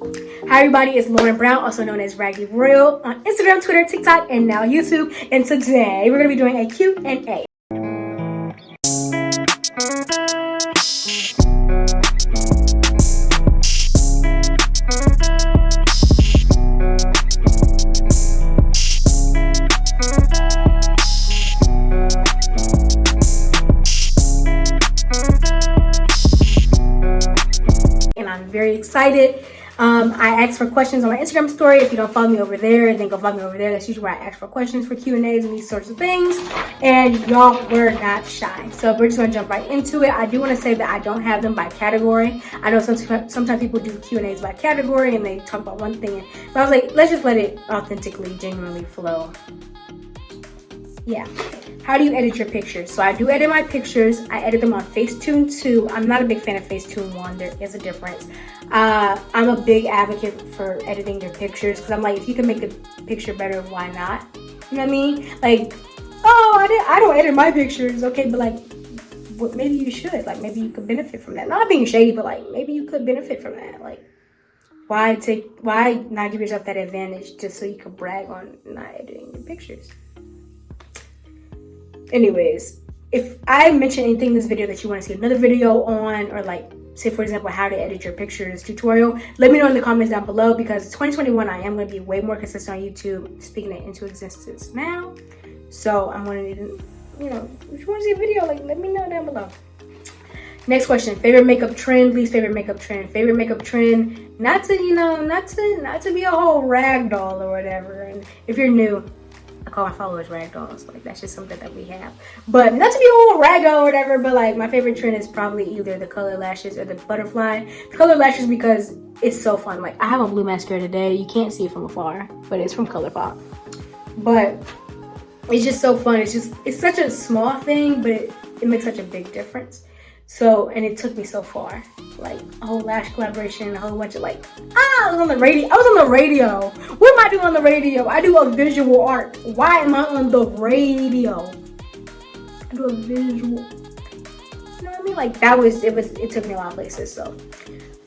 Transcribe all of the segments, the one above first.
Hi everybody, it's Lauren Brown, also known as Raggedy Report on Instagram, Twitter, TikTok, and now YouTube. And today we're going to be doing a Q&A. And I'm very excited. I asked for questions on my Instagram story. If you don't follow me over there, then go follow me over there. That's usually where I ask for questions for Q&As and these sorts of things. And y'all were not shy. So we're just going to jump right into it. I do want to say that I don't have them by category. I know sometimes people do Q&As by category and they talk about one thing. But I was like, let's just let it authentically, genuinely flow. Yeah. How do you edit your pictures? So I do edit my pictures. I edit them on Facetune 2. I'm not a big fan of Facetune 1. There is a difference. I'm a big advocate for editing your pictures because I'm like, if you can make the picture better, why not? You know what I mean? Like, oh, I don't edit my pictures. Okay, but like, maybe you should. Like, maybe you could benefit from that. Not being shady, but like, maybe you could benefit from that. Like, why not give yourself that advantage just so you could brag on not editing your pictures? Anyways, if I mention anything in this video that you want to see another video on, or like, say for example, how to edit your pictures tutorial, let me know in the comments down below, because 2021 I am going to be way more consistent on YouTube, speaking it into existence now. So I'm going to, you know, if you want to see a video, like, let me know down below. Next question: favorite makeup trend, least favorite makeup trend. Favorite makeup trend, not to be a whole rag doll or whatever. And if you're new, I call my followers rag dolls. Like, that's just something that we have. But not to be a whole rag doll or whatever, but like, my favorite trend is probably either the color lashes or the butterfly. The color lashes because it's so fun. Like, I have a blue mascara today. You can't see it from afar, but it's from ColourPop. But it's just so fun. It's such a small thing, but it makes such a big difference. So, and it took me so far. Like, a whole lash collaboration, a whole bunch of like, I was on the radio. What am I doing on the radio? I do a visual art. Why am I on the radio? I do a visual. You know what I mean? Like, it took me a lot of places. So,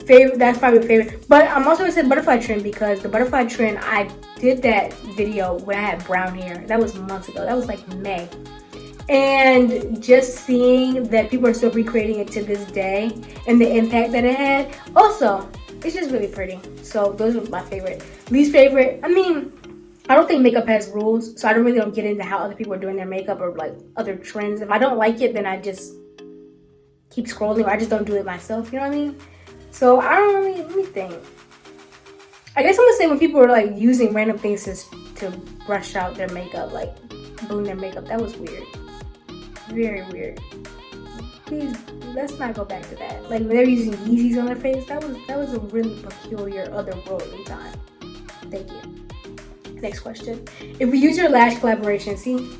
that's probably my favorite. But I'm also gonna say butterfly trend, because the butterfly trend, I did that video when I had brown hair. That was months ago. That was like May. And just seeing that people are still recreating it to this day and the impact that it had, also, it's just really pretty. So those are my favorite. Least favorite, I mean, I don't think makeup has rules, so I don't get into how other people are doing their makeup or like other trends. If I don't like it, then I just keep scrolling, or I just don't do it myself, you know what I mean? So I don't really, let me think. I guess I'm gonna say when people are like using random things to brush out their makeup, like blowing their makeup, that was weird. Very weird. Please, let's not go back to that. Like, when they're using Yeezys on their face, that was a really peculiar, otherworldly time. Thank you. Next question: if we use your lash collaboration, speaking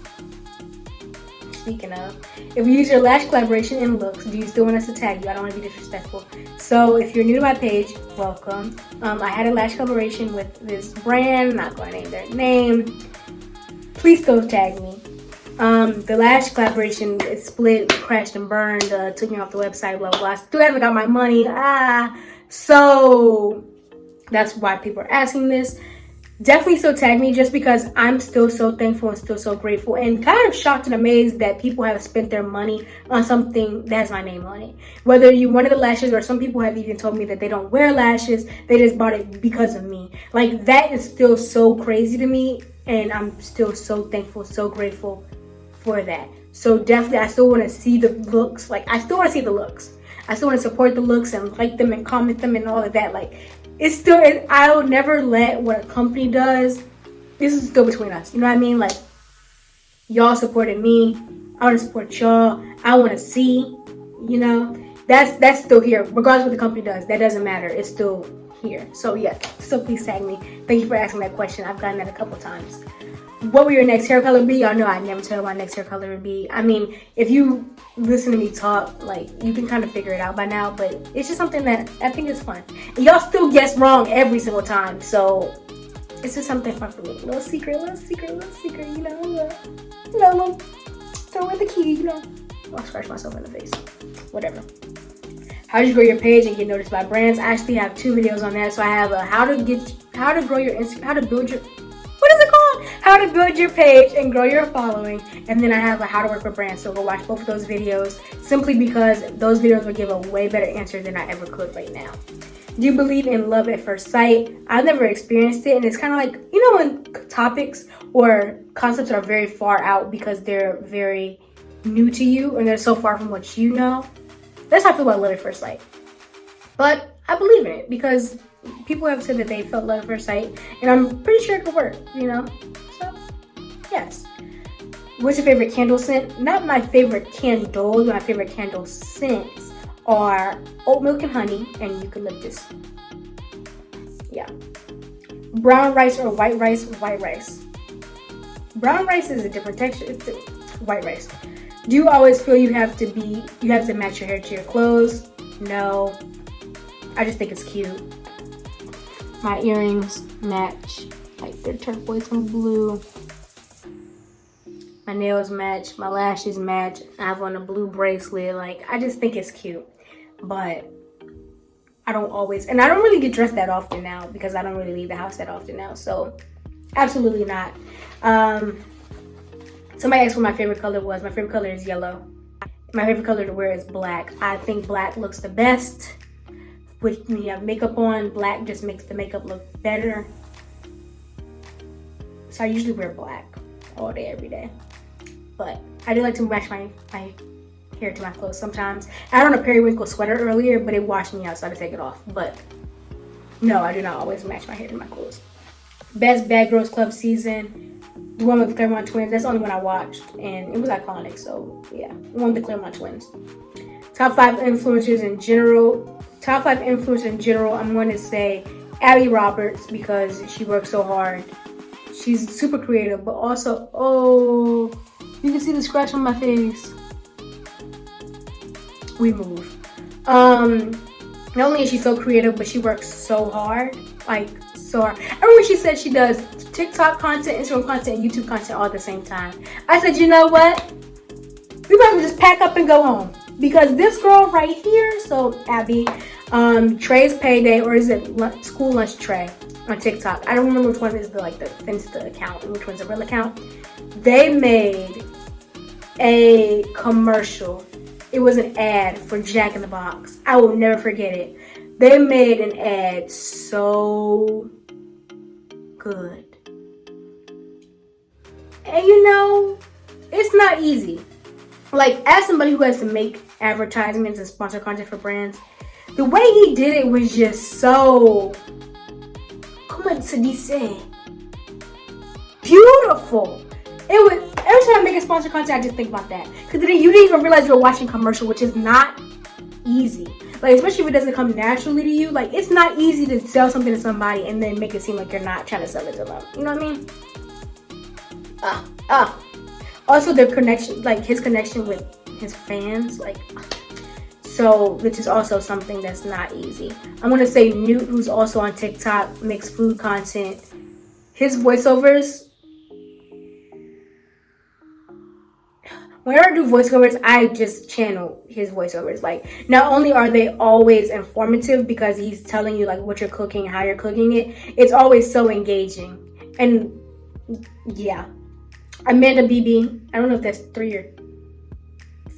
of, if we use your lash collaboration in looks, do you still want us to tag you? I don't want to be disrespectful. So if you're new to my page, welcome. I had a lash collaboration with this brand. I'm not going to name their name. Please still tag me. The lash collaboration, it split, crashed and burned, took me off the website, blah, blah, blah. Still haven't got my money. So that's why people are asking this. Definitely still tag me, just because I'm still so thankful and still so grateful and kind of shocked and amazed that people have spent their money on something that has my name on it. Whether you wanted the lashes, or some people have even told me that they don't wear lashes, they just bought it because of me. Like, that is still so crazy to me, and I'm still so thankful, so grateful for that. So definitely, I still want to see the looks. Like, I still want to see the looks. I still want to support the looks and like them and comment them and all of that. Like, it's still, I'll never let what a company does, this is still between us, you know what I mean? Like, y'all supported me, I want to support y'all, I want to see, you know, that's still here, regardless of what the company does. That doesn't matter, it's still here. So yes, so please tag me. Thank you for asking that question. I've gotten that a couple times. What will your next hair color be? Y'all know I never tell my next hair color would be. I mean, if you listen to me talk, like, you can kind of figure it out by now, but it's just something that I think is fun. And y'all still guess wrong every single time, so it's just something fun for me. Little secret, you know, little throw in the key, you know. I'll scratch myself in the face. Whatever. how to grow your page and get noticed by brands. I actually have 2 videos on that. So I have a how to grow your Instagram, how to build your, what is it called? How to build your page and grow your following. And then I have a how to work with brands. So go watch both of those videos, simply because those videos will give a way better answer than I ever could right now. Do you believe in love at first sight? I've never experienced it, and it's kind of like, you know, when topics or concepts are very far out because they're very new to you and they're so far from what you know. That's how I feel about love at first sight. But I believe in it because people have said that they felt love at first sight, and I'm pretty sure it could work, you know? So, yes. What's your favorite candle scent? Not my favorite candles, but my favorite candle scents are oat milk and honey and eucalyptus. Yeah. Brown rice or white rice? White rice. Brown rice is a different texture. It's white rice. Do you always feel you have to match your hair to your clothes? No. I just think it's cute. My earrings match, like they're turquoise and blue. My nails match, my lashes match. I have on a blue bracelet. Like, I just think it's cute. But I don't always, and I don't really get dressed that often now because I don't really leave the house that often now. So absolutely not. Somebody asked what my favorite color was. My favorite color is yellow. My favorite color to wear is black. I think black looks the best. When you have makeup on, black just makes the makeup look better. So I usually wear black all day, every day. But I do like to match my hair to my clothes sometimes. I had on a periwinkle sweater earlier, but it washed me out, so I had to take it off. But no, I do not always match my hair to my clothes. Best Bad Girls Club season, the one with the Claremont twins. That's the only one I watched, and it was iconic. So yeah, the one with the Claremont twins. Top 5 influencers in general. Top 5 influencers in general. I'm going to say Abby Roberts because she works so hard. She's super creative, but also, oh, you can see the scratch on my face. We move. Not only is she so creative, but she works so hard. Like, so hard. I remember when she said she does TikTok content, Instagram content, and YouTube content all at the same time. I said, you know what? We might as well just pack up and go home. Because this girl right here, so Abby, Trey's Payday, or is it School Lunch Trey on TikTok? I don't remember which one is the Finsta account and which one's the real account. They made a commercial. It was an ad for Jack in the Box. I will never forget it. They made an ad so good. And you know, it's not easy. Like, as somebody who has to make advertisements and sponsor content for brands, the way he did it was just so, comment se dice, beautiful. It was, every time I make a sponsor content, I just think about that. Because then you didn't even realize you were watching commercial, which is not easy. Like, especially if it doesn't come naturally to you. Like, it's not easy to sell something to somebody and then make it seem like you're not trying to sell it to them. You know what I mean? Also, their connection, like his connection with his fans, like, so, which is also something that's not easy. I'm gonna say Newt, who's also on TikTok, makes food content. His voiceovers, whenever I do voiceovers, I just channel his voiceovers. Like, not only are they always informative because he's telling you like what you're cooking, how you're cooking it, it's always so engaging. And yeah. Amanda BB, I don't know if that's 3 or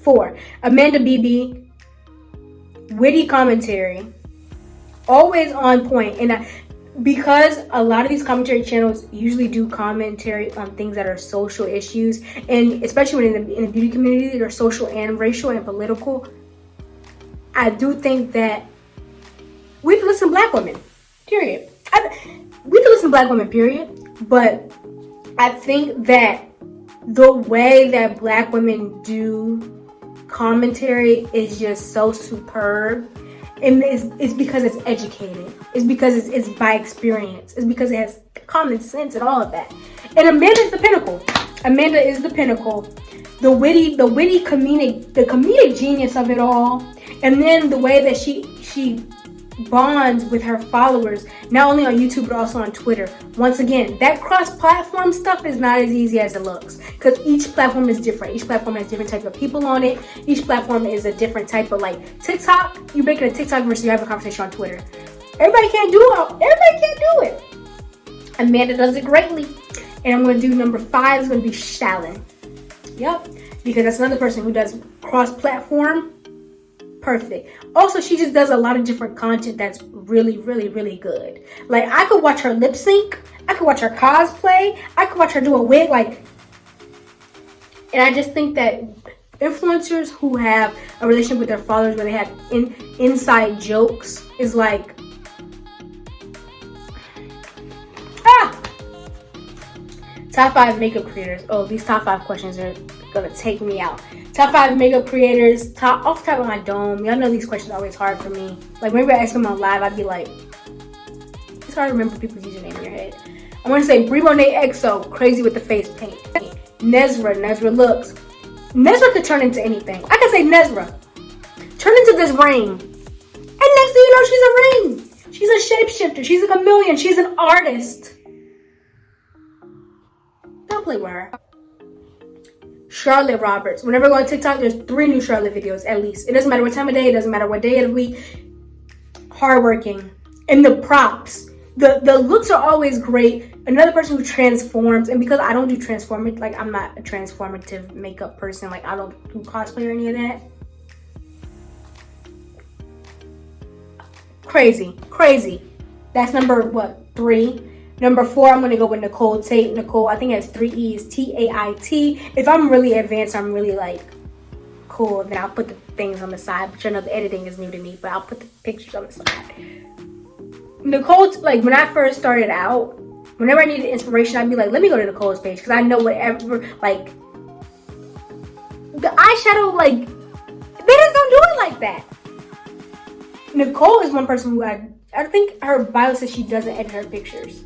4. Amanda BB, witty commentary, always on point. And because a lot of these commentary channels usually do commentary on things that are social issues, and especially when in the beauty community, they're social and racial and political, I do think that we can listen to Black women, period. We can listen to Black women, period. But I think that the way that Black women do commentary is just so superb. And it's because it's educated. It's because it's by experience. It's because it has common sense and all of that. And Amanda is the pinnacle. Amanda is the pinnacle. The witty comedic genius of it all. And then the way that she bonds with her followers, not only on YouTube, but also on Twitter. Once again, that cross-platform stuff is not as easy as it looks, because each platform is different. Each platform has different type of people on it. Each platform is a different type of, like, TikTok, you're making a TikTok versus you have a conversation on Twitter. Everybody can't do it. Amanda does it greatly. And I'm going to do number 5 is going to be Shallon. Yep, because that's another person who does cross-platform. Perfect. Also, she just does a lot of different content that's really, really, really good. Like, I could watch her lip sync. I could watch her cosplay. I could watch her do a wig. Like, and I just think that influencers who have a relationship with their followers where they have inside jokes is like, Top 5 makeup creators. Oh, these top 5 questions are gonna take me out. Top 5 makeup creators. Off the top of my dome. Y'all know these questions are always hard for me. Like, whenever I ask them on live, I'd be like, it's hard to remember people's username in your head. I want to say Brie Monet XO, crazy with the face paint. Nezra looks. Nezra could turn into anything. I could say Nezra, turn into this ring. And next thing you know, she's a ring. She's a shapeshifter. She's a chameleon. She's an artist. Don't play with her. Charlotte Roberts. Whenever I go on TikTok, there's 3 new Charlotte videos at least. It doesn't matter what time of day. It doesn't matter what day of the week. Hardworking. And the props. The looks are always great. Another person who transforms. And because I don't do transformative, like, I'm not a transformative makeup person. Like, I don't do cosplay or any of that. Crazy. That's number, 3. Number 4, I'm going to go with Nicole Tate. Nicole, I think it has 3 E's, T-A-I-T. If I'm really advanced, I'm really, like, cool, then I'll put the things on the side. But you know, the editing is new to me, but I'll put the pictures on the side. Nicole, like, when I first started out, whenever I needed inspiration, I'd be like, let me go to Nicole's page, because I know whatever, like, the eyeshadow, like, they just don't do it like that. Nicole is one person who I think her bio says she doesn't edit her pictures.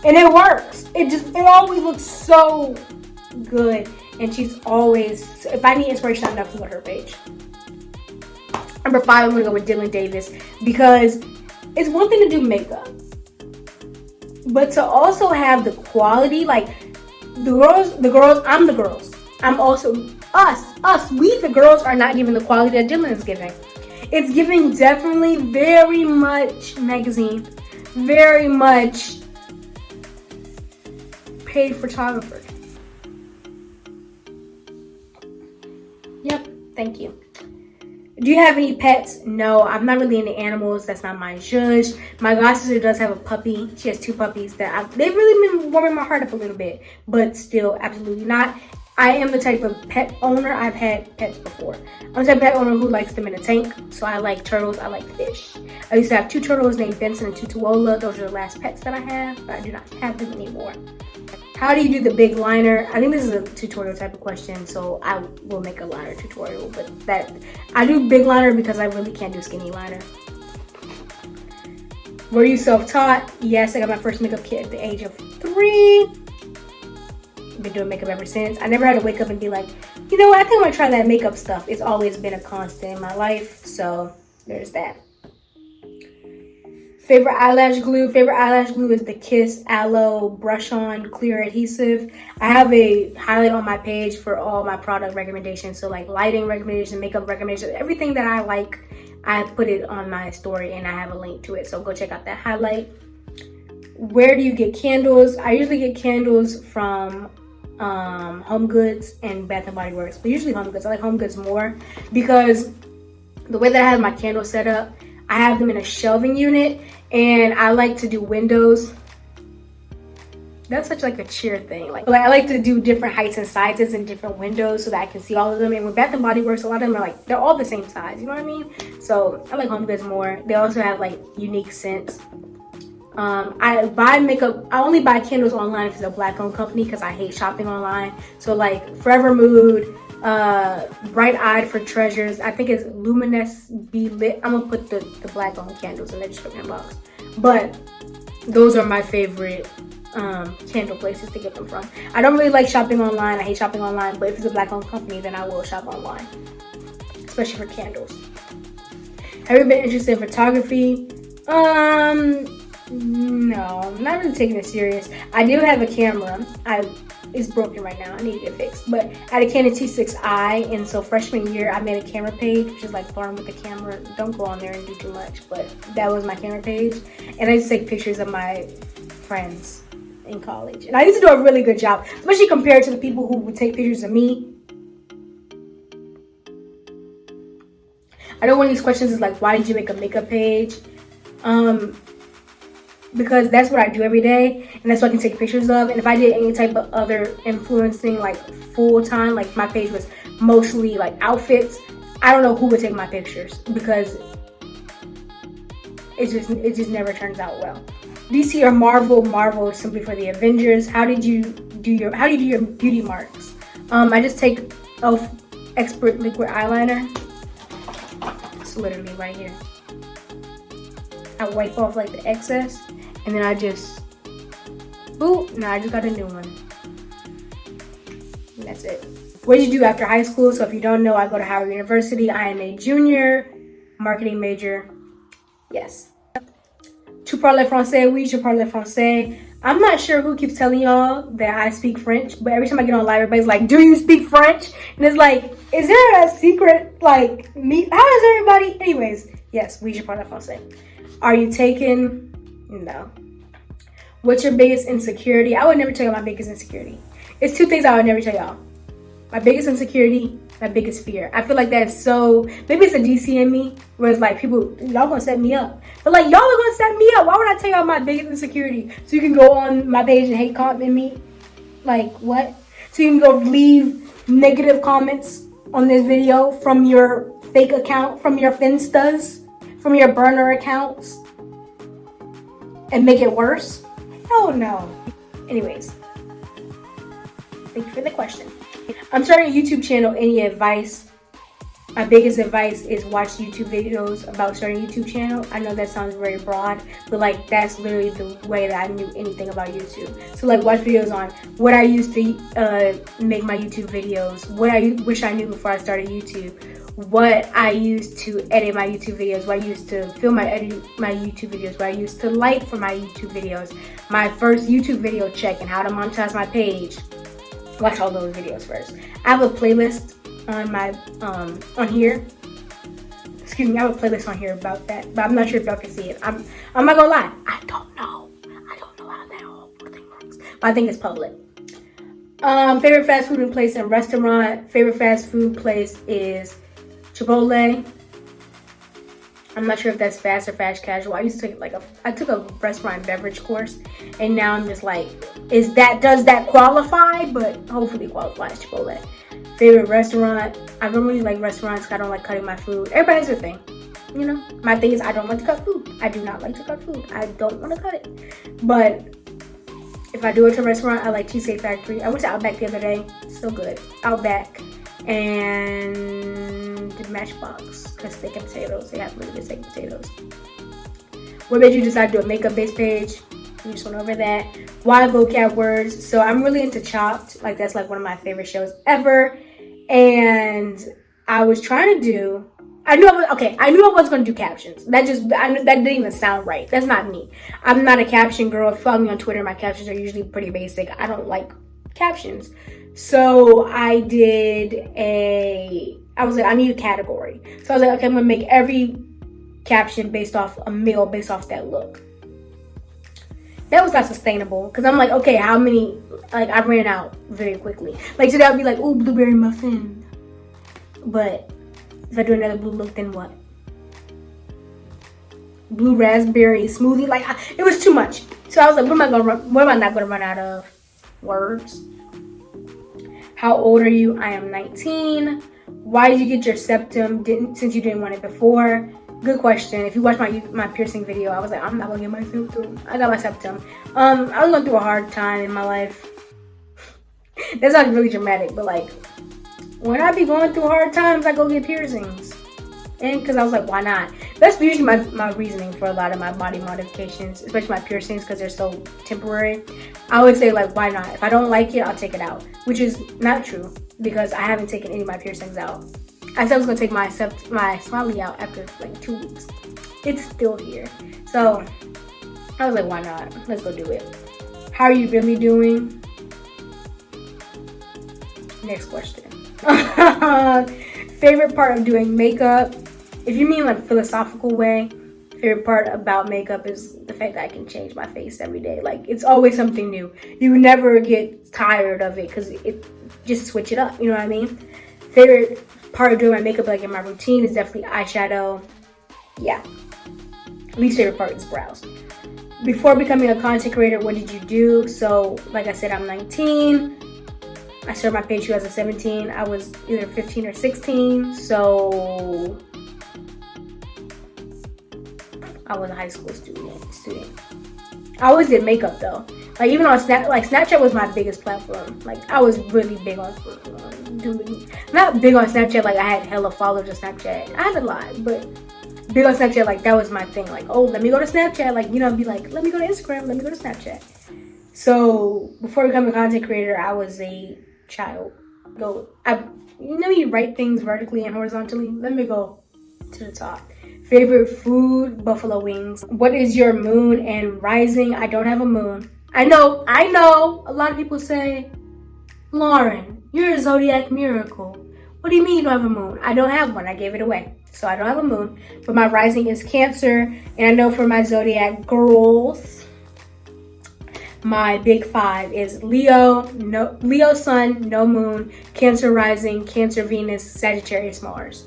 And it works. It always looks so good. And she's always, if I need inspiration, I definitely go to her page. Number 5, I'm gonna go with Dylan Davis, because it's one thing to do makeup, but to also have the quality, like the girls, I'm the girls. I'm also us. We the girls are not giving the quality that Dylan is giving. It's giving definitely very much magazine, very much paid photographer. Yep, thank you. Do you have any pets? No, I'm not really into animals. That's not my judge. My god sister does have a puppy. She has 2 puppies they've really been warming my heart up a little bit, but still absolutely not. I am the type of pet owner. I've had pets before. I'm the type of pet owner who likes them in a tank. So I like turtles. I like fish. I used to have 2 turtles named Benson and Tutuola. Those are the last pets that I have, but I do not have them anymore. How do you do the big liner? I think this is a tutorial type of question, so I will make a liner tutorial. But that I do big liner because I really can't do skinny liner. Were you self-taught? Yes, I got my first makeup kit at the age of 3. Been doing makeup ever since. I never had to wake up and be like, you know what, I think I'm gonna try that makeup stuff. It's always been a constant in my life, so there's that. Favorite eyelash glue? Favorite eyelash glue is the Kiss Aloe Brush On Clear Adhesive. I have a highlight on my page for all my product recommendations. So like lighting recommendations, makeup recommendations, everything that I like, I put it on my story and I have a link to it. So go check out that highlight. Where do you get candles? I usually get candles from Home Goods and Bath and Body Works, but usually Home Goods. I like Home Goods more because the way that I have my candles set up, I have them in a shelving unit, and I like to do windows. That's such like a cheer thing. Like I like to do different heights and sizes and different windows so that I can see all of them. And with Bath and Body Works, a lot of them are like, they're all the same size, you know what I mean? So I like Home Goods more. They also have like unique scents. I buy makeup, I only buy candles online if it's a black owned company because I hate shopping online. So like Forever Mood, Bright Eyed for Treasures, I think it's Luminous Be Lit. I'm gonna put the black owned candles in the description box. But those are my favorite candle places to get them from. I don't really like shopping online. I hate shopping online, but if it's a black owned company, then I will shop online, especially for candles. Have you been interested in photography? No, I'm not really taking it serious. I do have a camera. It's broken right now. I need to get fixed. But I had a Canon T6i, and so freshman year I made a camera page, which is like learn with the camera. Don't go on there and do too much, but that was my camera page. And I used to take pictures of my friends in college. And I used to do a really good job, especially compared to the people who would take pictures of me. I know one of these questions is like, why did you make a makeup page? Because that's what I do every day, and that's what I can take pictures of. And if I did any type of other influencing, like full time, like my page was mostly like outfits, I don't know who would take my pictures, because it just never turns out well. DC or Marvel? Marvel is simply for the Avengers. How do you do your beauty marks? I just take e.l.f. Expert Liquid Eyeliner. It's literally right here. I wipe off like the excess, and then I just boop. Now I just got a new one. And that's it. What did you do after high school? So if you don't know, I go to Howard University. I am a junior, marketing major. Yes. Tu parles français? Oui, je parle français. I'm not sure who keeps telling y'all that I speak French, but every time I get on live, everybody's like, do you speak French? And it's like, is there a secret, like, me? How is everybody? Anyways, yes, oui, je parle français. Are you taken? No. What's your biggest insecurity? I would never tell you my biggest insecurity. It's two things I would never tell y'all. My biggest insecurity, my biggest fear. I feel like that's so, maybe it's a DC in me, where it's like people, y'all gonna set me up. But like, y'all are gonna set me up. Why would I tell y'all my biggest insecurity? So you can go on my page and hate comment me? Like, what? So you can go leave negative comments on this video from your fake account, from your Finstas, from your burner accounts, and make it worse? Hell no. Anyways, thank you for the question. I'm starting a YouTube channel. Any advice? My biggest advice is watch YouTube videos about starting a YouTube channel. I know that sounds very broad, but like that's literally the way that I knew anything about YouTube. So like watch videos on what I used to make my YouTube videos, what I wish I knew before I started YouTube, what I used to edit my YouTube videos, what I used to film my YouTube videos, what I used to like for my YouTube videos, my first YouTube video check, and how to monetize my page. Watch all those videos first. I have a playlist on my on here. Excuse me, I have a playlist on here about that, but I'm not sure if y'all can see it. I'm not gonna lie, I don't know how that whole thing works, but I think it's public. Favorite fast food place and restaurant. Favorite fast food place is Chipotle. I'm not sure if that's fast or fast casual. I used to take I took a restaurant and beverage course, and now I'm just like, does that qualify? But hopefully qualifies Chipotle. Favorite restaurant? I don't really like restaurants because I don't like cutting my food. Everybody has their thing, you know. My thing is I don't like to cut food. I do not like to cut food. I don't want to cut it. But if I do it to a restaurant, I like Cheesecake Factory. I went to Outback the other day. So good. Outback and Matchbox, because steak and potatoes. They have really good steak and potatoes. What made you decide to do a makeup based page? We just went over that. Why vocab words? So I'm really into Chopped. Like that's like one of my favorite shows ever. And I was trying to do, I knew I was going to do captions. That didn't even sound right. That's not me. I'm not a caption girl. If you follow me on Twitter, my captions are usually pretty basic. I don't like captions. So I was like, I need a category. So I was like, okay, I'm going to make every caption based off a meal, based off that look. That was not sustainable, because I'm like, okay, how many, like I ran out very quickly. Like today I'd be like, ooh, blueberry muffin. But if I do another blue look, then what? Blue raspberry smoothie, like it was too much. So I was like, what am I not gonna run out of? Words. How old are you? I am 19. Why did you get your septum since you didn't want it before? Good question. If you watch my piercing video, I was like, I'm not gonna get my septum. I got my septum. I was going through a hard time in my life. That's not really dramatic, but like when I be going through hard times, I go get piercings. And because I was like, why not? That's usually my reasoning for a lot of my body modifications, especially my piercings, because they're so temporary. I would say like, why not? If I don't like it, I'll take it out, which is not true, because I haven't taken any of my piercings out. I said I was gonna take my smiley out after like 2 weeks. It's still here. So I was like, why not? Let's go do it. How are you really doing? Next question. Favorite part of doing makeup? If you mean like philosophical way, favorite part about makeup is the fact that I can change my face every day. Like, it's always something new. You never get tired of it because it just switch it up. You know what I mean? Favorite part of doing my makeup, like in my routine, is definitely eyeshadow. Yeah. Least favorite part is brows. Before becoming a content creator, what did you do? So, like I said, I'm 19. I started my page 2017. I was either 15 or 16. So I was a high school student. I always did makeup though. Like, even on Snapchat was my biggest platform. Like, I was really big on doing, not big on Snapchat like I had hella followers on Snapchat. I have a lot, but big on Snapchat, like that was my thing. Like, oh, let me go to Snapchat. Like, you know, be like, let me go to Instagram, let me go to Snapchat. So before becoming a content creator, I was a child. You write things vertically and horizontally. Let me go to the top. Favorite food, buffalo wings. What is your moon and rising? I don't have a moon. I know. A lot of people say, Lauren, you're a zodiac miracle. What do you mean you don't have a moon? I don't have one. I gave it away. So I don't have a moon. But my rising is Cancer. And I know for my zodiac girls, my big 5 is Leo sun, no moon, Cancer rising, Cancer Venus, Sagittarius Mars.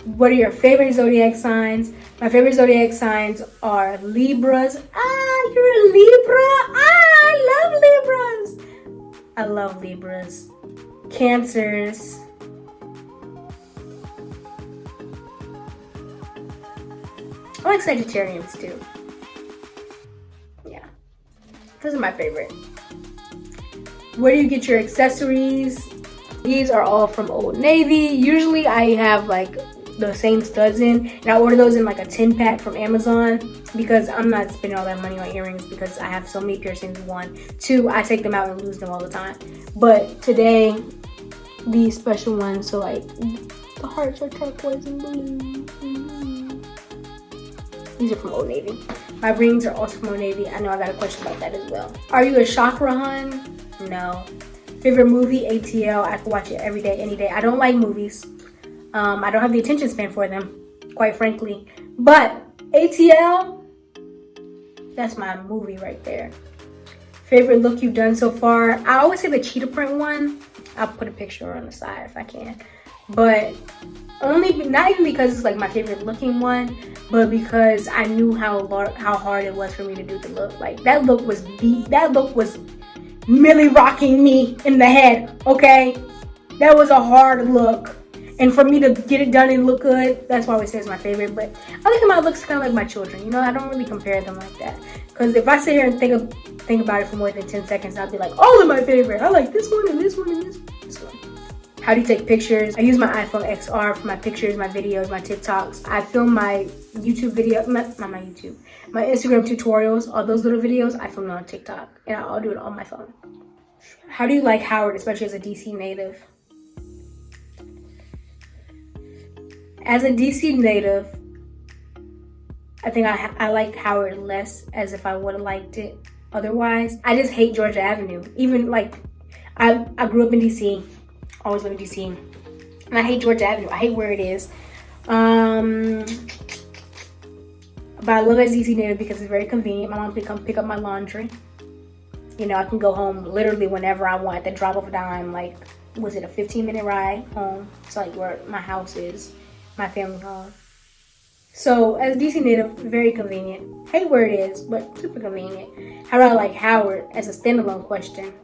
What are your favorite zodiac signs? My favorite zodiac signs are Libras. You're a Libra. I love Libras. Cancers. I like Sagittarians too. Yeah. Those are my favorite. Where do you get your accessories? These are all from Old Navy. Usually I have like the same studs in, and I order those in like a 10-pack from Amazon because I'm not spending all that money on earrings because I have so many piercings. 1, 2, I take them out and lose them all the time. But today, these special ones, so like the hearts are turquoise and blue. These are from Old Navy. My rings are also from Old Navy. I know I got a question about that as well. Are you a chakra hun? No. Favorite movie? ATL. I can watch it every day, any day. I don't like movies. I don't have the attention span for them, quite frankly. But ATL, that's my movie right there. Favorite look you've done so far? I always say the cheetah print one. I'll put a picture on the side if I can. But not even because it's like my favorite looking one, but because I knew how hard it was for me to do the look. Like, that look was Millie rocking me in the head, okay? That was a hard look. And for me to get it done and look good, that's why I always say it's my favorite. But I look at my looks kind of like my children. You know, I don't really compare them like that. Because if I sit here and think about it for more than 10 seconds, I'll be like, all of my favorite. I like this one and this one and this one. How do you take pictures? I use my iPhone XR for my pictures, my videos, my TikToks. I film my YouTube video, not my YouTube, my Instagram tutorials, all those little videos, I film them on TikTok. And I'll do it on my phone. How do you like Howard, especially as a DC native? As a DC native, I think I like Howard less as if I would have liked it otherwise. I just hate Georgia Avenue. Even like, I grew up in DC, always lived in DC, and I hate Georgia Avenue. I hate where it is. But I love it as DC native because it's very convenient. My mom can come pick up my laundry. You know, I can go home literally whenever I want at the drop of a dime. Like, was it a 15-minute ride home? It's like where my house is. My family home. So as a DC native, very convenient. Hate where it is, but super convenient. How do I like Howard as a standalone question?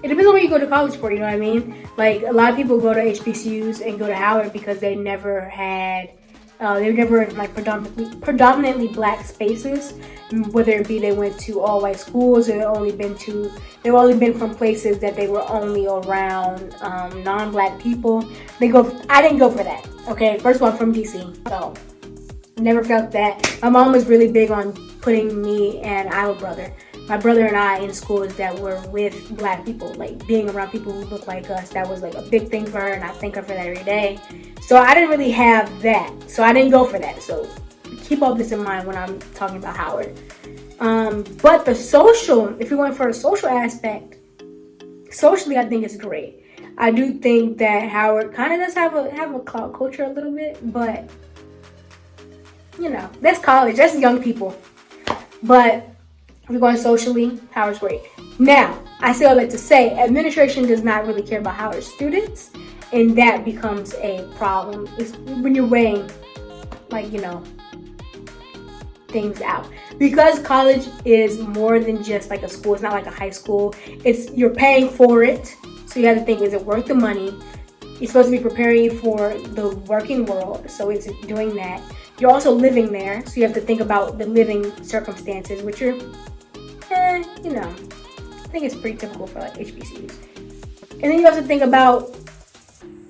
It depends on what you go to college for, you know what I mean? Like, a lot of people go to HBCUs and go to Howard because they never had they were never in like predominantly black spaces, whether it be they went to all white schools or they've only been from places that they were only around non-black people. I didn't go for that. Okay, first of all, I'm from DC, so never felt that. My mom was really big on putting me, and I have a brother, my brother and I in schools that were with Black people, like being around people who look like us. That was like a big thing for her, and I thank her for that every day. So I didn't really have that, so I didn't go for that. So keep all this in mind when I'm talking about Howard. But the social, if you're going for a social aspect, socially I think it's great. I do think that Howard kind of does have a clout culture a little bit, but you know, that's college, that's young people. But if you're going socially, Howard's great. Now, I still like to say, administration does not really care about Howard students, and that becomes a problem. It's when you're weighing, like, you know, things out. Because college is more than just like a school. It's not like a high school. You're paying for it. So you have to think, is it worth the money? You're supposed to be preparing you for the working world. So it's doing that. You're also living there. So you have to think about the living circumstances, which are, you know, I think it's pretty typical for like HBCUs. And then you also think about,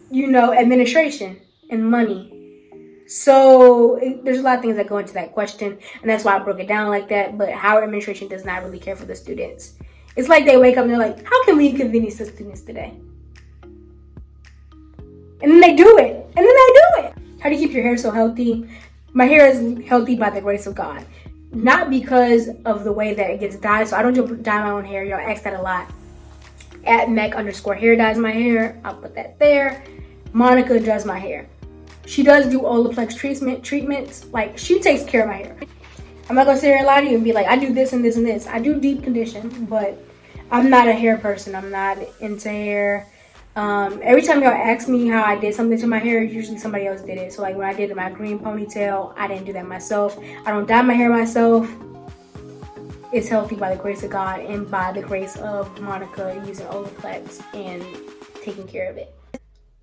you know, administration and money. So there's a lot of things that go into that question, and that's why I broke it down like that. But Howard administration does not really care for the students. It's like they wake up and they're like, how can we inconvenience the students today? And then they do it. How do you keep your hair so healthy? My hair is healthy by the grace of God. Not because of the way that it gets dyed. So I don't dye my own hair. Y'all ask that a lot. At Mac_hair dyes my hair. I'll put that there. Monica does my hair. She does do Olaplex treatments. Like, she takes care of my hair. I'm not gonna sit here and lie to you and be like, I do this and this and this. I do deep condition, but I'm not a hair person. I'm not into hair. Every time y'all ask me how I did something to my hair, usually somebody else did it. So like when I did my green ponytail, I didn't do that myself. I don't dye my hair myself. It's healthy by the grace of God and by the grace of Monica using Olaplex and taking care of it.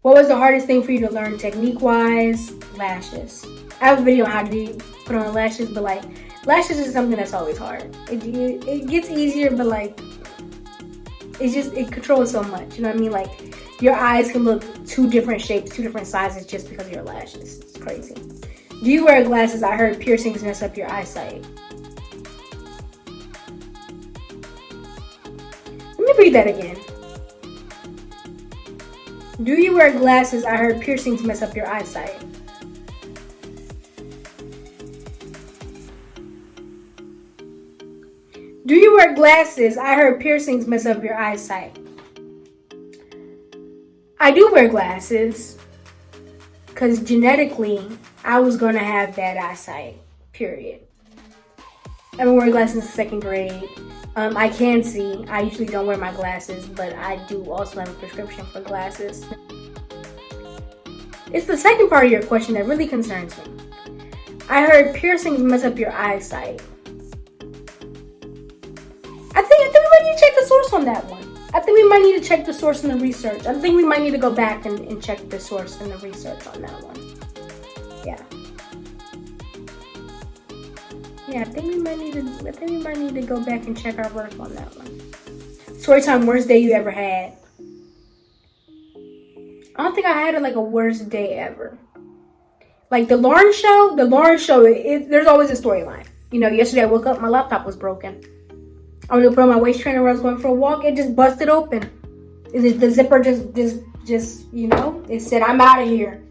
What was the hardest thing for you to learn technique-wise? Lashes. I have a video on how to put on lashes, but like, lashes is something that's always hard. It gets easier, but like, it controls so much. You know what I mean? Like, your eyes can look two different shapes, two different sizes just because of your lashes. It's crazy. Do you wear glasses? I heard piercings mess up your eyesight. Let me read that again. Do you wear glasses? I heard piercings mess up your eyesight. Do you wear glasses? I heard piercings mess up your eyesight. I do wear glasses because genetically I was going to have bad eyesight, period. I've been wearing glasses since 2nd grade. I can see. I usually don't wear my glasses, but I do also have a prescription for glasses. It's the second part of your question that really concerns me. I heard piercings mess up your eyesight. I think we might need to check the source on that one. I think we might need to check the source in the research. I think we might need to go back and check the source in the research on that one. Yeah. Yeah, I think we might need to go back and check our work on that one. Storytime, worst day you ever had. I don't think I had like a worst day ever. Like the Lauren show, there's always a storyline. You know, yesterday I woke up, my laptop was broken. I was gonna put on my waist trainer when I was going for a walk, it just busted open. The zipper just you know, it said, I'm out of here.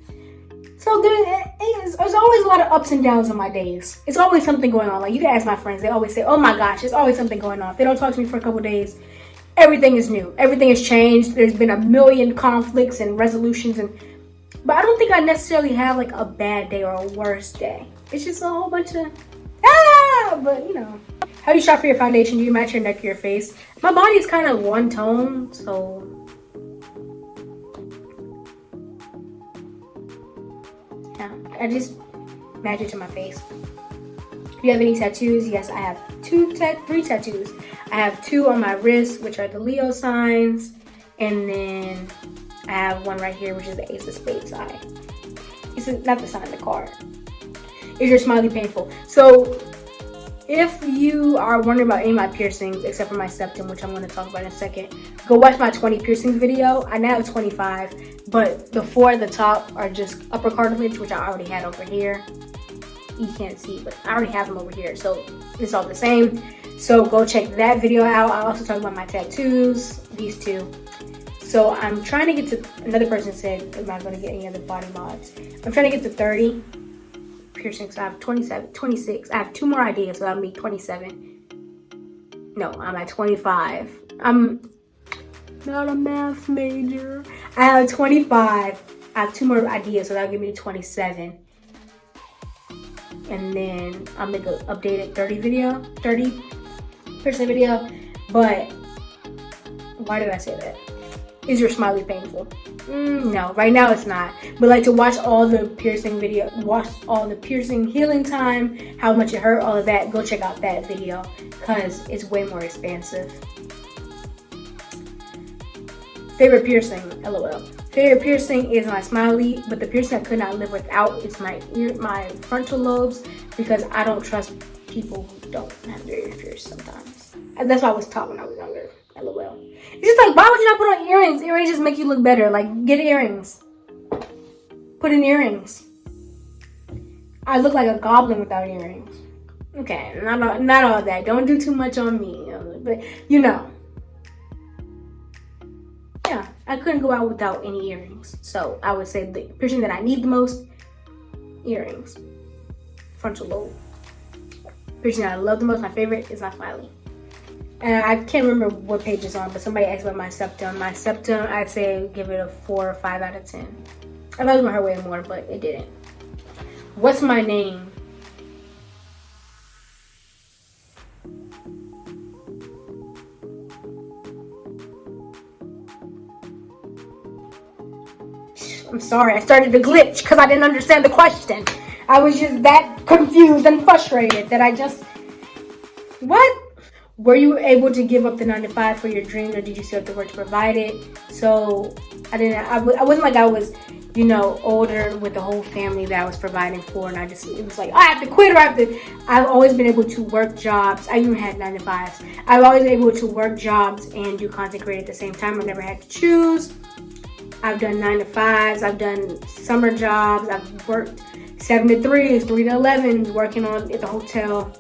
So there's always a lot of ups and downs in my days. It's always something going on. Like, you can ask my friends, they always say, oh my gosh, there's always something going on. If they don't talk to me for a couple days, everything is new. Everything has changed. There's been a million conflicts and resolutions, but I don't think I necessarily have like a bad day or a worst day. It's just a whole bunch of but you know. How do you shop for your foundation? Do you match your neck to your face? My body is kind of one tone, so yeah, I just match it to my face. Do you have any tattoos? Yes, I have 3 tattoos. I have 2 on my wrist, which are the Leo signs, and then I have one right here, which is the Ace of Spades eye. It's not the sign, the card. Is your smiley painful? So if you are wondering about any of my piercings, except for my septum, which I'm going to talk about in a second, go watch my 20 piercings video. I now have 25, but the 4 at the top are just upper cartilage, which I already had over here. You can't see, but I already have them over here, so it's all the same. So go check that video out. I also talk about my tattoos, these two. So I'm trying to get to, another person said, am I going to get any other body mods? I'm trying to get to 30 piercings. I have 26. I have 2 more ideas, so that'll be 27. No, I'm at 25. I'm not a math major. I have 25. I have 2 more ideas, so that'll give me 27. And then I'll make an updated 30 piercing video. But why did I say that? Is your smiley painful? No, right now it's not. But like to watch all the piercing video, watch all the piercing healing time, how much it hurt, all of that, go check out that video because it's way more expansive. Favorite piercing, LOL. Favorite piercing is my smiley, but the piercing I could not live without is my frontal lobes, because I don't trust people who don't have their ears pierced sometimes. And that's why I was taught when I was younger. LOL. It's just like, why would you not put on earrings? Earrings just make you look better. Like, get earrings. Put in earrings. I look like a goblin without earrings. Okay, not all that. Don't do too much on me. But, you know. Yeah, I couldn't go out without any earrings. So, I would say the piercing that I need the most, earrings. Frontal lobe. Piercing that I love the most, my favorite, is my smiley. And I can't remember what page it's on, but somebody asked about my septum. My septum, I'd say give it a 4 or 5 out of 10. I thought it was gonna hurt way more, but it didn't. What's my name? I'm sorry, I started to glitch because I didn't understand the question. I was just that confused and frustrated that I just... What? Were you able to give up the 9 to 5 for your dreams, or did you still have to work to provide it? So I wasn't like I was, you know, older with the whole family that I was providing for, and it was like, I have to quit, or I've always been able to work jobs. I even had 9 to 5s. I've always been able to work jobs and do content creation at the same time. I've never had to choose. I've done 9 to 5s. I've done summer jobs. I've worked 7 to 3s, 3 to 11s, working at the hotel.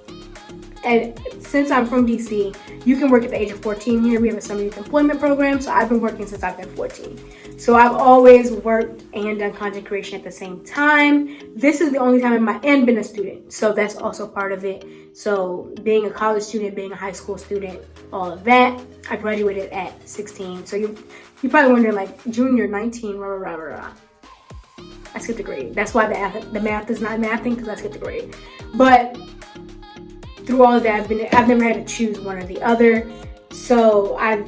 And since I'm from DC, you can work at the age of 14 here. We have a summer youth employment program, so I've been working since I've been 14. So I've always worked and done content creation at the same time. This is the only time and been a student, so that's also part of it. So being a college student, being a high school student, all of that. I graduated at 16. So you probably wondering, like, junior, 19, rah, rah, rah, rah. I skipped a grade. That's why the math is not mathing, because I skipped a grade. But through all of that, I've never had to choose one or the other. So I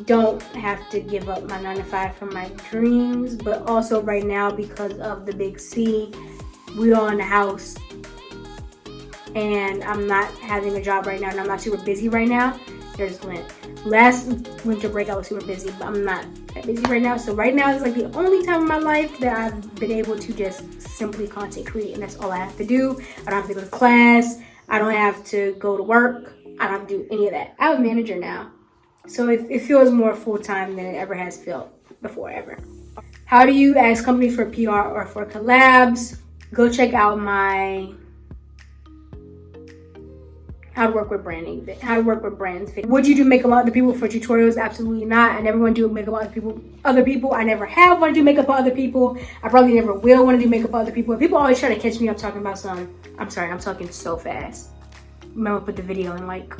don't have to give up my 9 to 5 for my dreams. But also right now, because of the big C, we are in the house. And I'm not having a job right now, and I'm not super busy right now. There's last winter break I was super busy, but I'm not that busy right now. So right now is like the only time in my life that I've been able to just simply content create, and that's all I have to do. I don't have to go to class. I don't have to go to work. I don't have to do any of that. I have a manager now, so it feels more full-time than it ever has felt before, ever. How do you ask companies for PR or for collabs? Go check out my how to work with branding, how to work with brands. Would you do makeup on other people for tutorials? Absolutely not. I never want to do makeup on other people. I never have want to do makeup on other people. I probably never will want to do makeup on other people. People always try to catch me up talking about I'm sorry, I'm talking so fast. I'm gonna put the video in like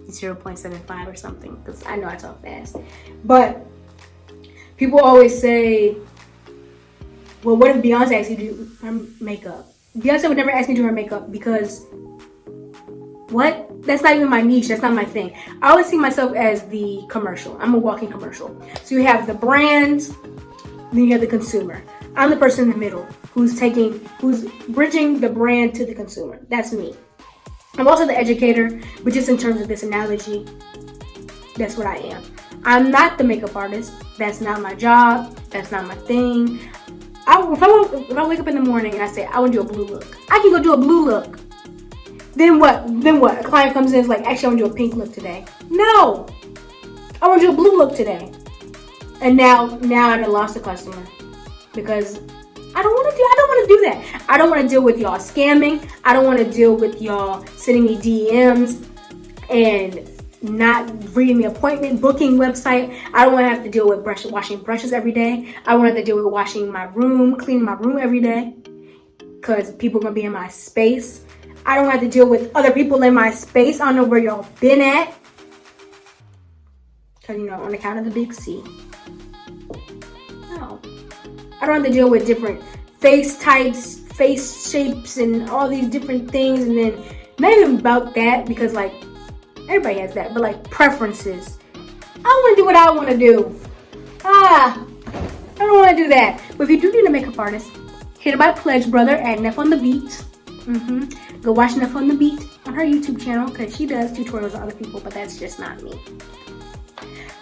0.75 or something, because I know I talk fast. But people always say, well, what if Beyonce asked you to do her makeup? Beyonce would never ask me to do her makeup, because what? That's not even my niche. That's not my thing. I always see myself as the commercial. I'm a walking commercial. So you have the brand, then you have the consumer. I'm the person in the middle who's bridging the brand to the consumer. That's me. I'm also the educator, but just in terms of this analogy, that's what I am. I'm not the makeup artist. That's not my job. That's not my thing. If I wake up in the morning and I say, I want to do a blue look, I can go do a blue look. Then what? A client comes in and is like, actually, I want to do a pink look today. No! I want to do a blue look today. And now I lost a customer, because I don't want to do that. I don't want to deal with y'all scamming. I don't want to deal with y'all sending me DMs and not reading the appointment booking website. I don't want to have to deal with washing brushes every day. I don't have to deal with washing my room, cleaning my room every day, because people are going to be in my space. I don't have to deal with other people in my space. I don't know where y'all been at. Because, you know, on account of the big C. No. I don't have to deal with different face types, face shapes, and all these different things. And then, not even about that, because, like, everybody has that. But, like, preferences. I want to do what I want to do. I don't want to do that. But if you do need a makeup artist, hit her by Pledge Brother at Neff on the Beat. Go watch Neff on the Beat on her YouTube channel, because she does tutorials on other people, but that's just not me.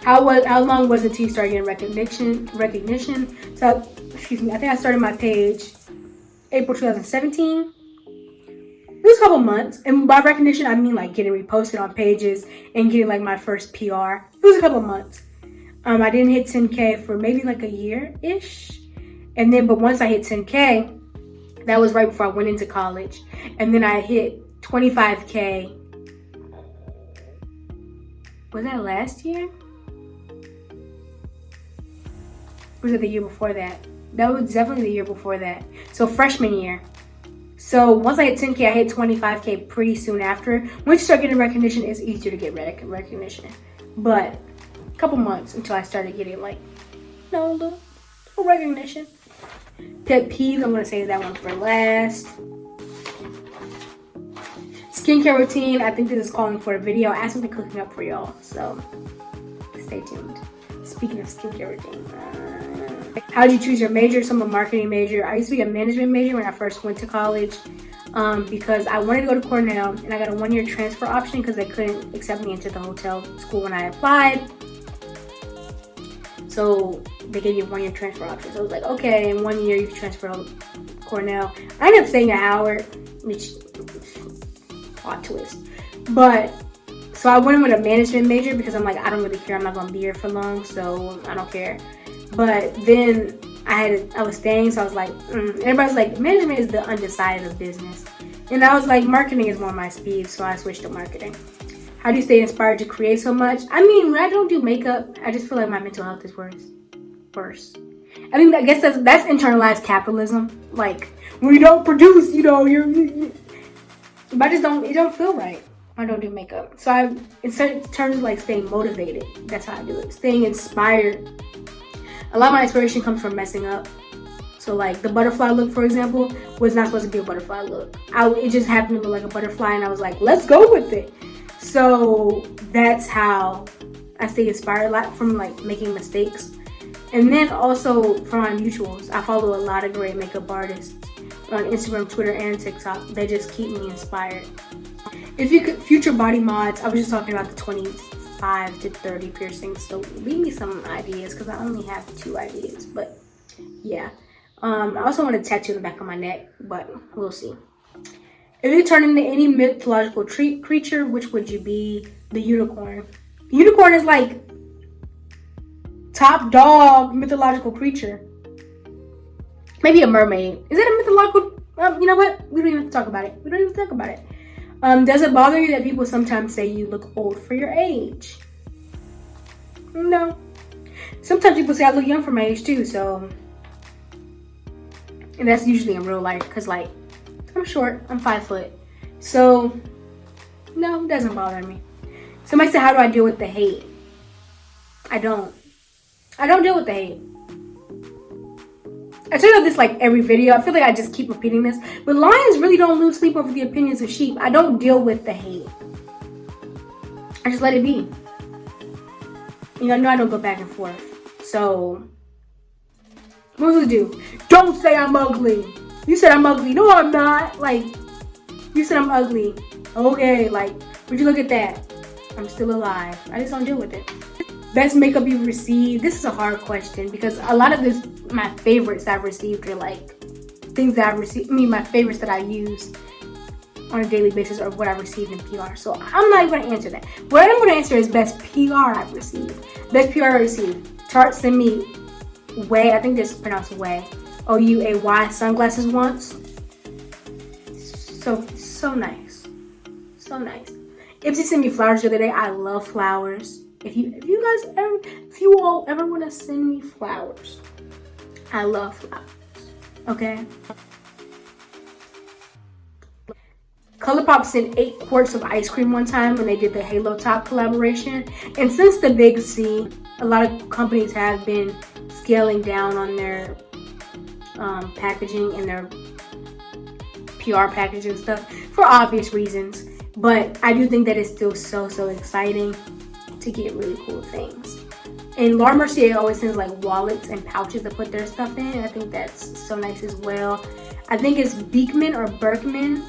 How long was it till you started getting recognition? So, excuse me, I think I started my page April 2017. It was a couple months. And by recognition, I mean like getting reposted on pages and getting like my first PR. It was a couple months. I didn't hit 10K for maybe like a year-ish. And then, but once I hit 10K, that was right before I went into college. And then I hit 25K. Was that last year? Or was it the year before that? That was definitely the year before that. So freshman year. So once I hit 10K, I hit 25K pretty soon after. Once you start getting recognition, it's easier to get recognition. But a couple months until I started getting like, no, little recognition. Pet peeve, I'm gonna save that one for last. Skincare routine, I think this is calling for a video. I have something cooking up for y'all, so stay tuned. Speaking of skincare routine, how did you choose your major? So I'm a marketing major. I used to be a management major when I first went to college because I wanted to go to Cornell, and I got a 1-year transfer option because they couldn't accept me into the hotel school when I applied. So they gave you a 1-year transfer option. So I was like, okay, in 1 year you can transfer to Cornell. I ended up staying at Howard, which plot twist. But so I went in with a management major because I'm like, I don't really care. I'm not gonna be here for long, so I don't care. But then I was staying, so I was like, everybody's like, management is the undecided of business. And I was like, marketing is more my speed, so I switched to marketing. How do you stay inspired to create so much? I mean, when I don't do makeup, I just feel like my mental health is worse. I mean, I guess that's internalized capitalism. Like, when you don't produce, you know, but I just don't, it don't feel right. I don't do makeup. So in terms of like staying motivated, that's how I do it. Staying inspired. A lot of my inspiration comes from messing up. So like the butterfly look, for example, was not supposed to be a butterfly look. It just happened to look like a butterfly, and I was like, let's go with it. So that's how I stay inspired a lot from like making mistakes. And then also from my mutuals, I follow a lot of great makeup artists on Instagram, Twitter, and TikTok. They just keep me inspired. If you could, future body mods, I was just talking about the 25 to 30 piercings. So leave me some ideas because I only have 2 ideas. But yeah. I also want a tattoo in the back of my neck, but we'll see. If you turn into any mythological creature, which would you be? The unicorn. The unicorn is like top dog mythological creature. Maybe a mermaid. Is it a mythological? You know what? We don't even have to talk about it. Does it bother you that people sometimes say you look old for your age? No. Sometimes people say I look young for my age too, so. And that's usually in real life, because like, I'm short, I'm 5 foot. So, no, it doesn't bother me. Somebody said, how do I deal with the hate? I don't deal with the hate. I tell you this like every video. I feel like I just keep repeating this. But lions really don't lose sleep over the opinions of sheep. I don't deal with the hate. I just let it be. You know, I don't go back and forth. So, what do I do? Don't say I'm ugly. You said I'm ugly. No, I'm not. Like, you said I'm ugly. Okay, like, would you look at that? I'm still alive. I just don't deal with it. Best makeup you've received. This is a hard question because a lot of this, my favorites I've received are like things that I've received. I mean, my favorites that I use on a daily basis or what I've received in PR. So I'm not even going to answer that. What I'm going to answer is best PR I've received. Best PR I received. Tarte sent me Way. I think this is pronounced Way. OUAY sunglasses once. So nice. So nice. Ipsy sent me flowers the other day. I love flowers. If you all ever want to send me flowers, I love flowers. Okay. ColourPop sent 8 quarts of ice cream one time when they did the Halo Top collaboration. And since the Big C, a lot of companies have been scaling down on their packaging and their PR packaging stuff for obvious reasons. But I do think that it's still so exciting to get really cool things. And Laura Mercier always sends like wallets and pouches to put their stuff in. I think that's so nice as well. I think it's Beekman or Berkman.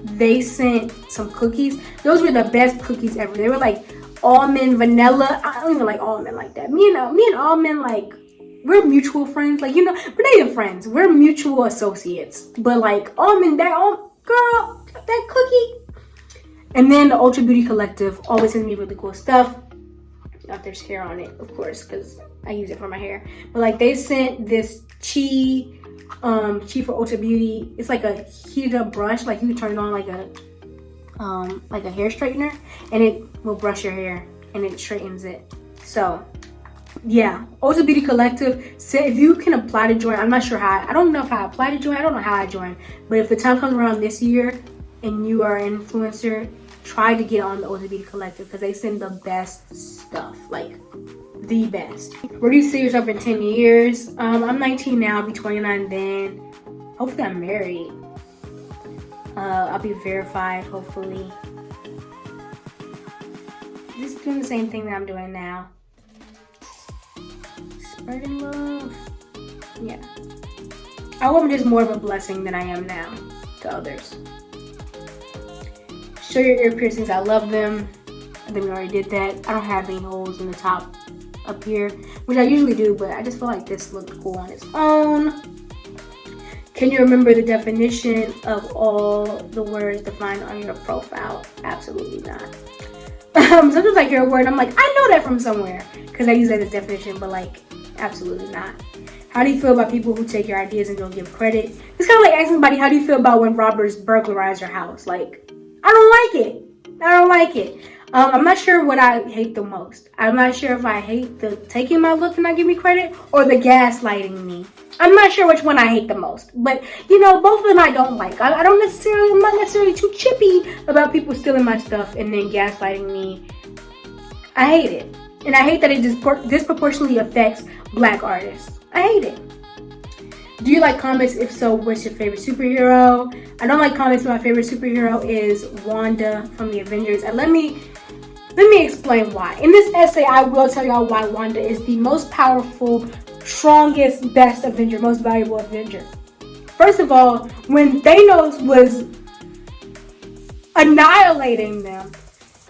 They sent some cookies. Those were the best cookies ever. They were like almond vanilla. I don't even like almond like that. Me and almond, like, we're mutual friends. Like, you know, we're not even friends. We're mutual associates. But like almond, girl, that cookie. And then the Ultra Beauty Collective always sends me really cool stuff. Not there's hair on it, of course, because I use it for my hair. But like they sent this Chi for Ultra Beauty. It's like a heated up brush. Like you can turn it on like a hair straightener, and it will brush your hair and it straightens it. So yeah, Ultra Beauty Collective said if you can apply to join. I'm not sure how. I don't know if I apply to join. I don't know how I join. But if the time comes around this year and you are an influencer, try to get on the Ultra Beauty Collective because they send the best stuff, like the best. Where do you see yourself in 10 years? I'm 19 now, I'll be 29 then. Hopefully I'm married. I'll be verified, hopefully. Just doing the same thing that I'm doing now. Spreading love. Yeah. I hope I'm just more of a blessing than I am now to others. Show your ear piercings. I love them. I think we already did that. I don't have any holes in the top up here, which I usually do, but I just feel like this looked cool on its own. Can you remember the definition of all the words defined on your profile? Absolutely not. Sometimes I hear a word and I'm like, I know that from somewhere because I use that as definition, but like, absolutely not. How do you feel about people who take your ideas and don't give credit? It's kind of like asking somebody, how do you feel about when robbers burglarize your house? Like, I don't like it. I don't like it. I'm not sure what I hate the most. I'm not sure if I hate the taking my look and not giving me credit or the gaslighting me. I'm not sure which one I hate the most. But, you know, both of them I don't like. I'm not necessarily too chippy about people stealing my stuff and then gaslighting me. I hate it. And I hate that it disproportionately affects Black artists. I hate it. Do you like comics? If so, what's your favorite superhero? I don't like comics, but my favorite superhero is Wanda from the Avengers. And let me explain why. In this essay, I will tell y'all why Wanda is the most powerful, strongest, best Avenger, most valuable Avenger. First of all, when Thanos was annihilating them,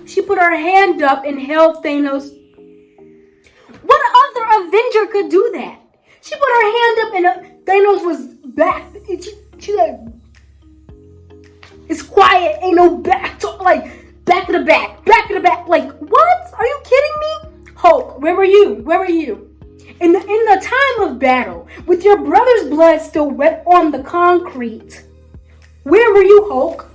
she put her hand up and held Thanos. What other Avenger could do that? She put her hand up and Thanos was back. She like, it's quiet, ain't no back to, like, back to the back, back to the back. Like, what? Are you kidding me? Hulk, where were you? Where were you? In the time of battle, with your brother's blood still wet on the concrete, where were you, Hulk?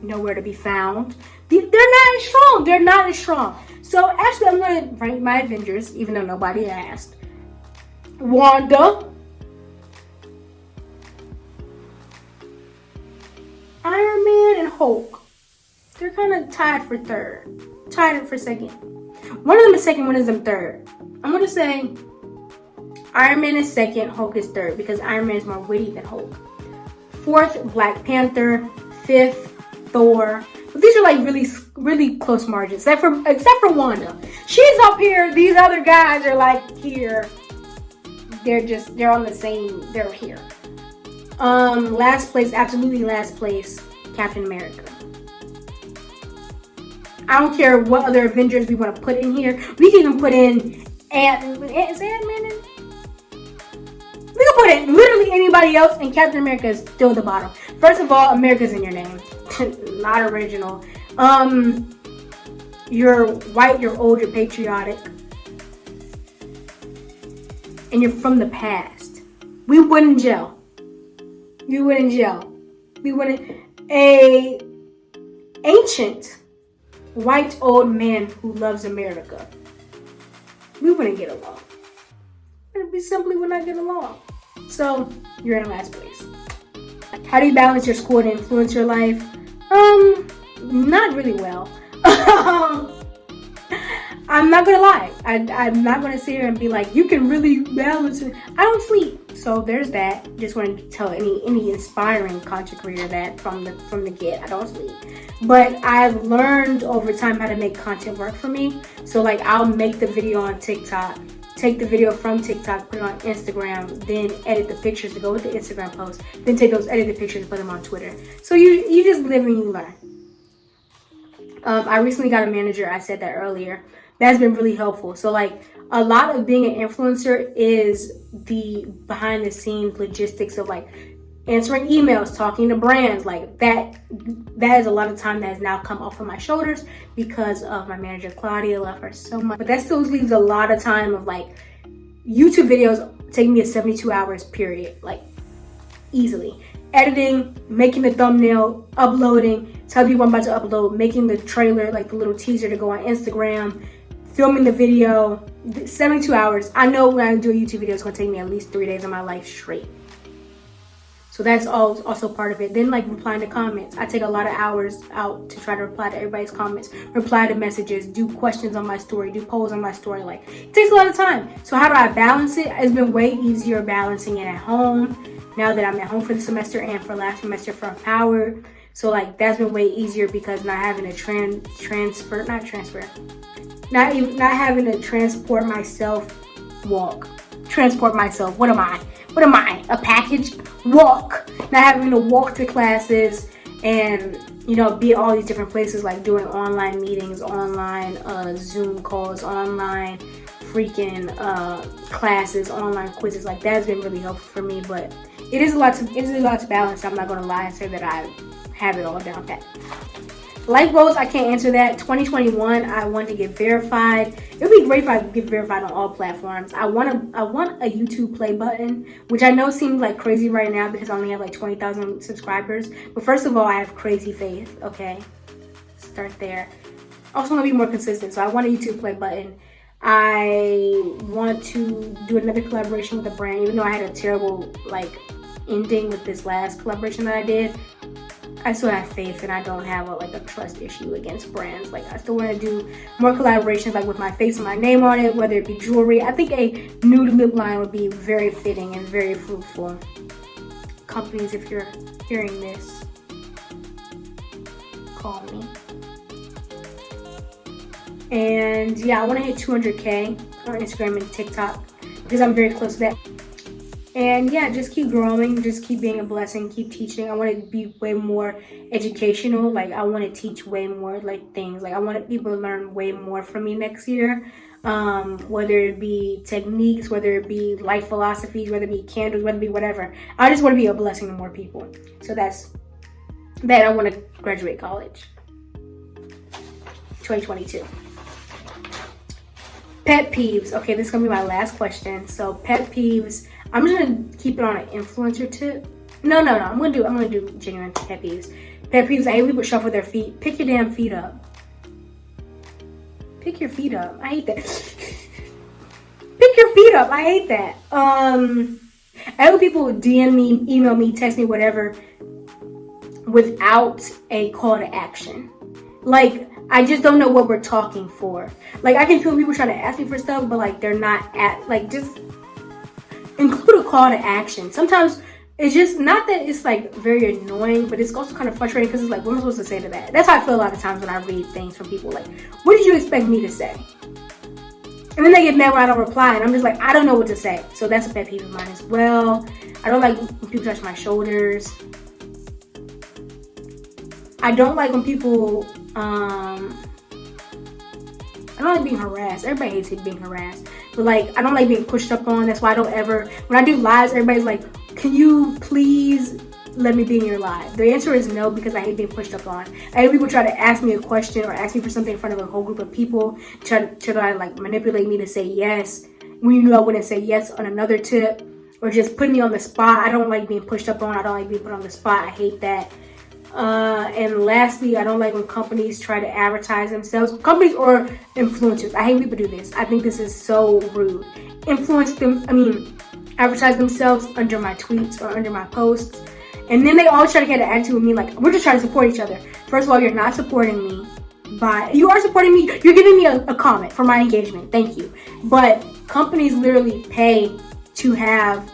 Nowhere to be found. They're not as strong. They're not as strong. So actually, I'm going to rank my Avengers, even though nobody asked. Wanda, Iron Man, and Hulk. They're kind of tied for third. Tied for second. One of them is second, one of them third. I'm going to say Iron Man is second, Hulk is third, because Iron Man is more witty than Hulk. Fourth, Black Panther. Fifth, Thor. But these are like really close margins, except for Wanda. She's up here. These other guys are like here. They're on the same, they're here. Last place, absolutely last place, Captain America. I don't care what other Avengers we want to put in here. We can even put in is Ant-Man in? We can put in literally anybody else, and Captain America is still the bottom. First of all, America's in your name. Not original. You're white, you're old, you're patriotic. And you're from the past. we wouldn't gel. We wouldn't gel. We wouldn't. A ancient white old man who loves America. We wouldn't get along. We simply would not get along. So you're in last place. How do you balance your school and influencer life? Not really well. I'm not gonna lie. I'm not gonna sit here and be like, you can really balance it. I don't sleep, so there's that. Just want to tell any inspiring content creator that from the get, I don't sleep. But I've learned over time how to make content work for me. So like, I'll make the video on TikTok, take the video from TikTok, put it on Instagram, then edit the pictures to go with the Instagram post, then take those edited pictures and put them on Twitter. So you just live and you learn. I recently got a manager. I said that earlier. That's been really helpful. So like, a lot of being an influencer is the behind the scenes logistics of like answering emails, talking to brands, like that is a lot of time that has now come off of my shoulders because of my manager, Claudia. Love her so much. But that still leaves a lot of time of like, YouTube videos take me a 72 hours period, like easily. Editing, making the thumbnail, uploading, telling people I'm about to upload, making the trailer, like the little teaser to go on Instagram, filming the video, 72 hours. I know when I do a YouTube video, it's gonna take me at least 3 days of my life straight. So that's also part of it. Then like replying to comments. I take a lot of hours out to try to reply to everybody's comments, reply to messages, do questions on my story, do polls on my story. Like, it takes a lot of time. So how do I balance it? It's been way easier balancing it at home now that I'm at home for the semester and for last semester from Howard. So like, that's been way easier because not having to not having to transport myself, what am I, a package? Walk. Not having to walk to classes and, you know, be at all these different places, like doing online meetings, online Zoom calls, online freaking classes, online quizzes. Like, that's been really helpful for me, but it is a lot to balance. I'm not gonna lie and say that I have it all down pat. Life goals, I can't answer that. 2021, I want to get verified. It would be great if I could get verified on all platforms. I want a YouTube play button, which I know seems like crazy right now because I only have like 20,000 subscribers. But first of all, I have crazy faith, okay? Start there. Also want to be more consistent, so I want a YouTube play button. I want to do another collaboration with a brand, even though I had a terrible like ending with this last collaboration that I did. I still have faith and I don't have a trust issue against brands. Like, I still want to do more collaborations, like with my face and my name on it, whether it be jewelry. I think a nude lip line would be very fitting and very fruitful. Companies, if you're hearing this, call me. And yeah, I want to hit 200K on Instagram and TikTok because I'm very close to that. And yeah, just keep growing, just keep being a blessing, keep teaching. I want to be way more educational. Like, I want to teach way more like things. Like, I want people to learn way more from me next year. Whether it be techniques, whether it be life philosophies, whether it be candles, whether it be whatever. I just want to be a blessing to more people. So that's that. I want to graduate college. 2022. Pet peeves. Okay, this is gonna be my last question. So pet peeves. I'm just gonna keep it on an influencer tip. No. I'm gonna do genuine pet peeves. Pet peeves. I hate people shuffle their feet. Pick your damn feet up. Pick your feet up. I hate that. Pick your feet up. I hate that. I hate people DM me, email me, text me, whatever, without a call to action. Like, I just don't know what we're talking for. Like, I can feel people trying to ask me for stuff, but like they're not just include a call to action. Sometimes it's just not that it's like very annoying, but it's also kind of frustrating because it's like, what am I supposed to say to that? That's how I feel a lot of times when I read things from people. Like, what did you expect me to say? And then they get mad when I don't reply, and I'm just like, I don't know what to say. So that's a pet peeve of mine as well. I don't like when people touch my shoulders. I don't like when people, I don't like being harassed. Everybody hates being harassed. But like, I don't like being pushed up on. That's why I don't ever, when I do lives, everybody's like, can you please let me be in your live? The answer is no, because I hate being pushed up on. I hate people try to ask me a question or ask me for something in front of a whole group of people, try to like manipulate me to say yes, when you know I wouldn't say yes on another tip. or just putting me on the spot. I don't like being pushed up on. I don't like being put on the spot. I hate that. And lastly, I don't like when companies try to advertise themselves. Companies or influencers. I hate when people do this. I think this is so rude. Advertise themselves under my tweets or under my posts. And then they always try to get an attitude with me like, we're just trying to support each other. First of all, you're not supporting me. You are supporting me. You're giving me a comment for my engagement. Thank you. But companies literally pay to have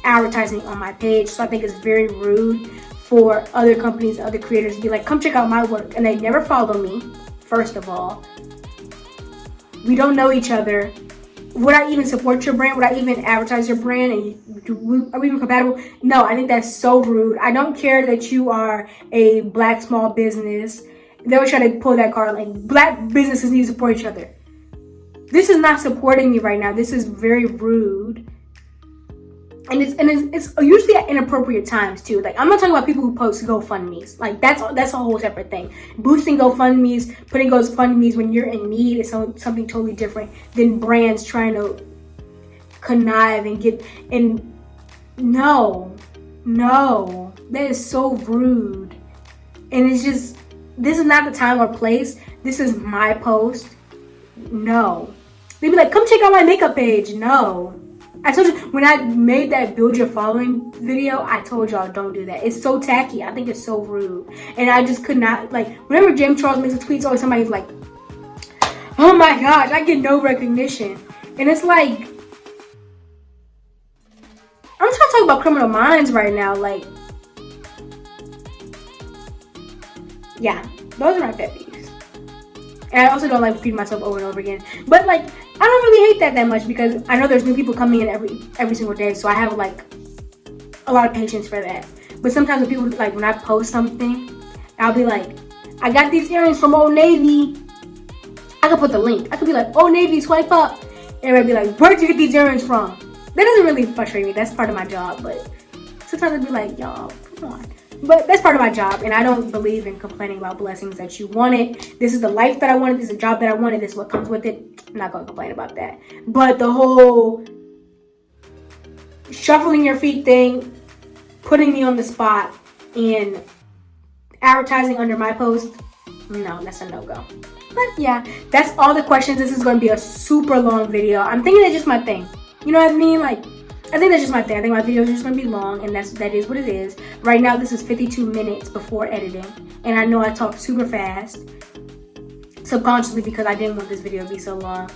advertising on my page. So I think it's very rude for other companies, other creators to be like, come check out my work. And they never follow me, first of all. We don't know each other. Would I even support your brand? Would I even advertise your brand? And are we even compatible? No, I think that's so rude. I don't care that you are a Black small business. They always try to pull that card like Black businesses need to support each other. This is not supporting me right now. This is very rude. And it's usually at inappropriate times too. Like, I'm not talking about people who post GoFundMes. Like, that's a whole separate thing. Boosting GoFundMes, putting GoFundMes when you're in need is something totally different than brands trying to connive and get. And no, that is so rude. And it's just, this is not the time or place. This is my post. No. They'd be like, come check out my makeup page. No. I told you, when I made that build your following video, I told y'all don't do that. It's so tacky. I think it's so rude. And I just could not, like, whenever James Charles makes a tweet, it's always somebody's like, oh my gosh, I get no recognition. And it's like, I'm just gonna talk about Criminal Minds right now. Like, yeah, those are my pet peeves. And I also don't like repeating myself over and over again. But like, I don't really hate that much because I know there's new people coming in every single day. So I have like a lot of patience for that. But sometimes when people, like when I post something, I'll be like, I got these earrings from Old Navy. I could put the link. I could be like, Old Navy, swipe up. And I'd be like, where'd you get these earrings from? That doesn't really frustrate me. That's part of my job. But sometimes I'd be like, y'all, come on. But that's part of my job, and I don't believe in complaining about blessings that you wanted. This is the life that I wanted. This is the job that I wanted. This is what comes with it. I'm not going to complain about that. But the whole shuffling your feet thing, putting me on the spot, and advertising under my post, no, that's a no-go. But yeah, that's all the questions. This is going to be a super long video. I'm thinking that's just my thing. You know what I mean? Like, I think that's just my thing. I think my videos are just going to be long, and that is what it is. Right now, this is 52 minutes before editing, and I know I talk super fast, subconsciously, because I didn't want this video to be so long.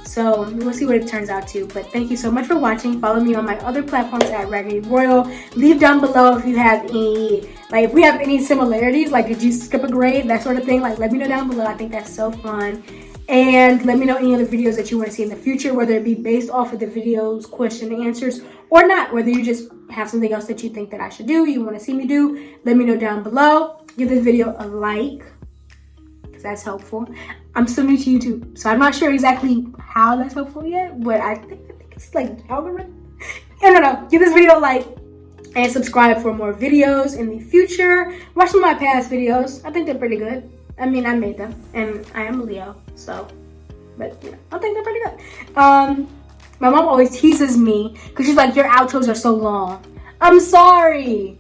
So we'll see what it turns out to. But thank you so much for watching. Follow me on my other platforms at Raggedy Royal. Leave down below if you have any, like, if we have any similarities, like did you skip a grade, that sort of thing. Like, let me know down below. I think that's so fun. And let me know any other videos that you want to see in the future, whether it be based off of the videos, question and answers, or not. Whether you just have something else that you think that I should do, you want to see me do, let me know down below. Give this video a like, because that's helpful. I'm still new to YouTube, so I'm not sure exactly how that's helpful yet, but I think it's like algorithm. I don't know. Give this video a like and subscribe for more videos in the future. Watch some of my past videos. I think they're pretty good. I mean, I made them, and I am a Leo, so, but, you know, I think they're pretty good. My mom always teases me, because she's like, your outros are so long. I'm sorry.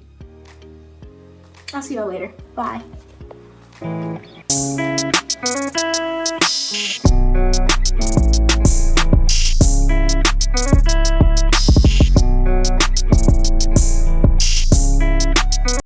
I'll see y'all later. Bye.